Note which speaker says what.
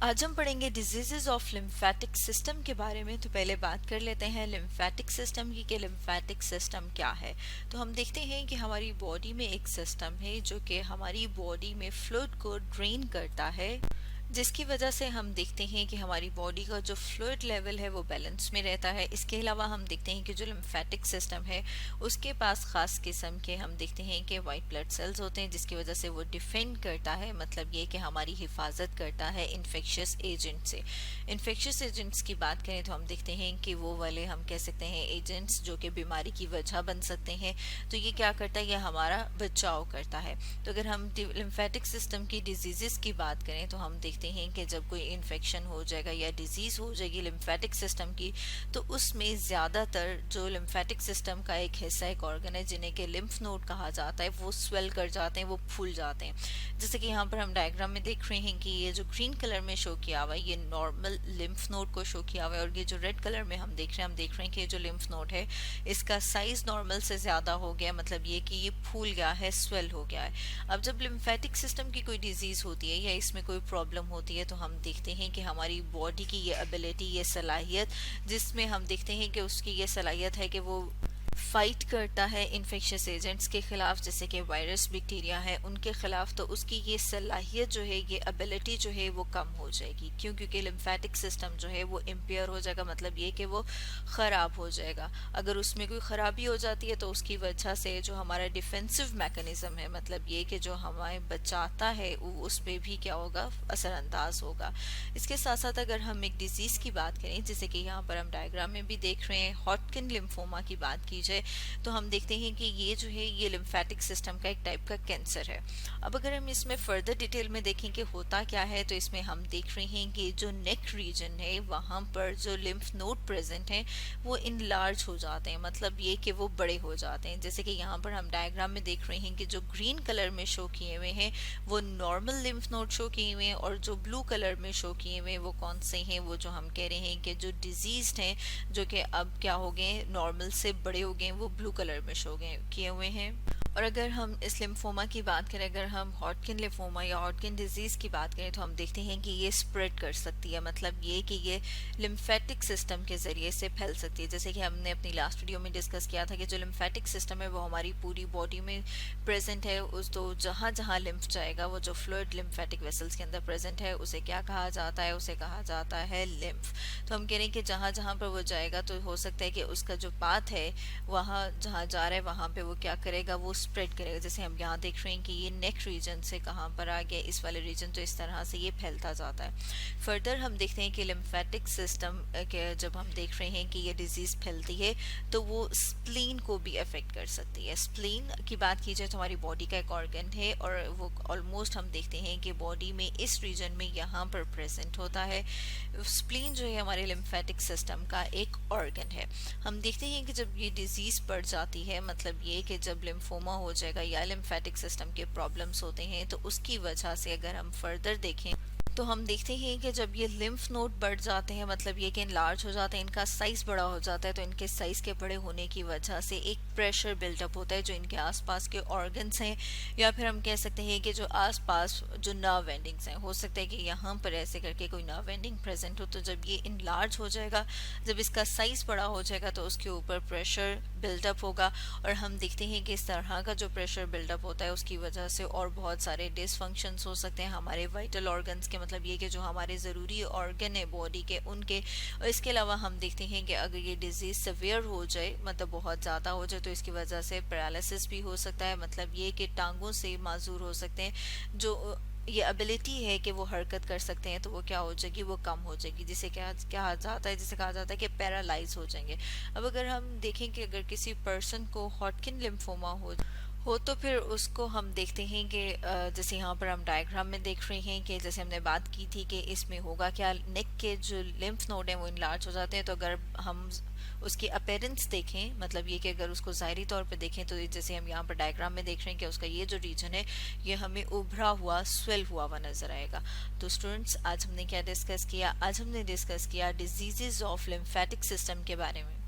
Speaker 1: आज हम पढ़ेंगे डिजीजेज ऑफ लिम्फेटिक सिस्टम के बारे में। तो पहले बात कर लेते हैं लिम्फेटिक सिस्टम की कि लिम्फेटिक सिस्टम क्या है। तो हम देखते हैं कि हमारी बॉडी में एक सिस्टम है जो कि हमारी बॉडी में फ्लूइड को ड्रेन करता है, जिसकी वजह से हम देखते हैं कि हमारी बॉडी का जो फ्लूइड लेवल है वो बैलेंस में रहता है। इसके अलावा हम देखते हैं कि जो लिम्फेटिक सिस्टम है उसके पास ख़ास किस्म के हम देखते हैं कि वाइट ब्लड सेल्स होते हैं, जिसकी वजह से वो डिफेंड करता है, मतलब ये कि हमारी हिफाजत करता है इन्फेक्शियस एजेंट से। इन्फेक्शियस एजेंट्स की बात करें तो हम देखते हैं कि वो वाले हम कह सकते हैं एजेंट्स जो कि बीमारी की वजह बन सकते हैं। तो ये क्या करता है, ये हमारा बचाव करता है। तो अगर हम लिम्फेटिक सिस्टम की डिजीज़ की बात करें तो हम देखते हैं कि जब कोई इन्फेक्शन हो जाएगा या डिजीज़ हो जाएगी लिम्फेटिक सिस्टम की, तो उसमें ज़्यादातर जो लिम्फेटिक सिस्टम का एक हिस्सा, एक ऑर्गन है जिन्हें के लिम्फ नोड कहा जाता है, वो स्वेल कर जाते हैं, वो फूल जाते हैं। जैसे कि यहाँ पर हम डायग्राम में देख रहे हैं कि ये जो ग्रीन कलर में शो किया हुआ है ये नॉर्मल लिम्फ नोड को शो किया हुआ है, और ये जो रेड कलर में हम देख रहे हैं कि ये जो लिम्फ नोड है इसका साइज नॉर्मल से ज़्यादा हो गया, मतलब ये कि ये फूल गया है, स्वेल हो गया है। अब जब लिम्फेटिक सिस्टम की कोई डिजीज़ होती है या इसमें कोई प्रॉब्लम होती है तो हम देखते हैं कि हमारी बॉडी की ये एबिलिटी, ये सलाहियत, जिसमें हम देखते हैं कि उसकी ये सलाहियत है कि वो फाइट करता है इन्फेक्शियस एजेंट्स के खिलाफ, जैसे कि वायरस, बैक्टीरिया है, उनके खिलाफ। तो उसकी ये सलाहियत जो है, ये एबिलिटी जो है वो कम हो जाएगी। क्यों? क्योंकि लिम्फेटिक सिस्टम जो है वो इम्पेयर हो जाएगा, मतलब ये कि वो ख़राब हो जाएगा। अगर उसमें कोई ख़राबी हो जाती है तो उसकी वजह से जो हमारा डिफेंसिव मैकेनिज़्म है, मतलब ये कि जो हमें बचाता है, उस पर भी क्या होगा, असरअंदाज होगा। इसके साथ साथ अगर हम एक डिजीज़ की बात करें, जैसे कि यहाँ पर हम डायग्राम में भी देख रहे हैं, हॉटकिन लिम्फोमा की बात की जाए तो हम देखते हैं कि ये जो है ये लिम्फेटिक सिस्टम का एक टाइप का कैंसर है। अब अगर हम इसमें फर्दर डिटेल में देखें कि होता क्या है, तो इसमें हम देख रहे हैं कि जो नेक रीजन है वहाँ पर जो लिम्फ नोड प्रेजेंट हैं वो इनलार्ज हो जाते हैं, मतलब ये कि वो बड़े हो जाते हैं। जैसे कि यहाँ पर हम डायग्राम में देख रहे हैं कि जो ग्रीन कलर में शो किए हुए हैं वो नॉर्मल लिम्फ नोड शो किए हुए हैं, और जो ब्लू कलर में शो किए हुए हैं वो कौन से हैं, वो जो हम कह रहे हैं कि जो डिजीज्ड हैं, जो कि अब क्या हो गए, नॉर्मल से बड़े हो गए, वो ब्लू कलर में शो गए किए हुए हैं। और अगर हम इस लिम्फोमा की बात करें, अगर हम हॉटकिन लिम्फोमा या हॉटकिन डिजीज़ की बात करें तो हम देखते हैं कि ये स्प्रेड कर सकती है, मतलब ये कि ये लिम्फेटिक सिस्टम के ज़रिए से फैल सकती है। जैसे कि हमने अपनी लास्ट वीडियो में डिस्कस किया था कि जो लिम्फेटिक सिस्टम है वो हमारी पूरी बॉडी में प्रेजेंट है। उस तो जहाँ जहाँ लिम्फ जाएगा, वो जो फ्लूइड लिम्फेटिक वेसल्स के अंदर प्रेजेंट है, उसे क्या कहा जाता है, उसे कहा जाता है लिम्फ। तो हम कह रहे हैं कि जहाँ जहाँ पर वो जाएगा तो हो सकता है कि उसका जो पाथ है, वहाँ जहाँ जा रहा है वहाँ पे वो क्या करेगा, वो स्प्रेड करेगा। जैसे हम यहाँ देख रहे हैं कि ये नेक रीजन से कहाँ पर आ गया, इस वाले रीजन, तो इस तरह से ये फैलता जाता है। फर्दर हम देखते हैं कि लिम्फेटिक सिस्टम के जब हम देख रहे हैं कि ये डिजीज़ फैलती है तो वो स्प्लीन को भी अफेक्ट कर सकती है। स्प्लीन की बात की जाए तो हमारी बॉडी का एक ऑर्गन है, और वो ऑलमोस्ट हम देखते हैं कि बॉडी में इस रीजन में यहाँ पर प्रेजेंट होता है। स्प्लीन जो है हमारे लिम्फेटिक सिस्टम का एक ऑर्गन है। हम देखते हैं कि जब ये डिजीज़ बढ़ जाती है, मतलब ये कि जब लिम्फोमा हो जाएगा या लिम्फेटिक सिस्टम के प्रॉब्लम्स होते हैं, तो उसकी वजह से अगर हम फर्दर देखें तो हम देखते हैं कि जब ये लिम्फ नोड बढ़ जाते हैं, मतलब ये कि इनलार्ज हो जाते हैं, इनका साइज़ बड़ा हो जाता है, तो इनके साइज़ के बड़े होने की वजह से एक प्रेशर बिल्टअप होता है जो इनके आसपास के ऑर्गन्स हैं, या फिर हम कह सकते हैं कि जो आसपास जो नर्व एंडिंग्स हैं, हो सकता है कि यहाँ पर ऐसे करके कोई नर्व एंडिंग प्रेजेंट हो। तो जब ये इनलार्ज हो जाएगा, जब इसका साइज़ बड़ा हो जाएगा, तो उसके ऊपर प्रेशर बिल्डअप होगा, और हम देखते हैं कि इस तरह का जो प्रेशर बिल्डअप होता है उसकी वजह से और बहुत सारे डिसफंक्शंस हो सकते हैं हमारे वाइटल ऑर्गन्स के, मतलब ये कि जो हमारे ज़रूरी ऑर्गन है बॉडी के, उनके। और इसके अलावा हम देखते हैं कि अगर ये डिजीज़ सवेयर हो जाए, मतलब बहुत ज़्यादा हो जाए, तो इसकी वजह से पैरालिसिस भी हो सकता है, मतलब ये कि टांगों से माजूर हो सकते हैं। जो ये एबिलिटी है कि वो हरकत कर सकते हैं, तो वो क्या हो जाएगी, वो कम हो जाएगी, जिसे क्या कहा जाता है, जिसे कहा जाता है कि पैरालाइज हो जाएंगे। अब अगर हम देखें कि अगर किसी पर्सन को हॉटकिन लिम्फोमा हो तो फिर उसको हम देखते हैं कि जैसे यहाँ पर हम डायग्राम में देख रहे हैं कि जैसे हमने बात की थी कि इसमें होगा क्या, नेक के जो लिम्फ नोड हैं वो इनलार्ज हो जाते हैं। तो अगर हम उसकी अपेरेंस देखें, मतलब ये कि अगर उसको ज़ाहिरी तौर पे देखें, तो जैसे हम यहाँ पर डायग्राम में देख रहे हैं कि उसका ये जो रीजन है ये हमें उभरा हुआ, स्वेल हुआ नज़र आएगा। तो स्टूडेंट्स, आज हमने क्या डिस्कस किया, आज हमने डिस्कस किया डिजीज़ ऑफ लिम्फेटिक सिस्टम के बारे में।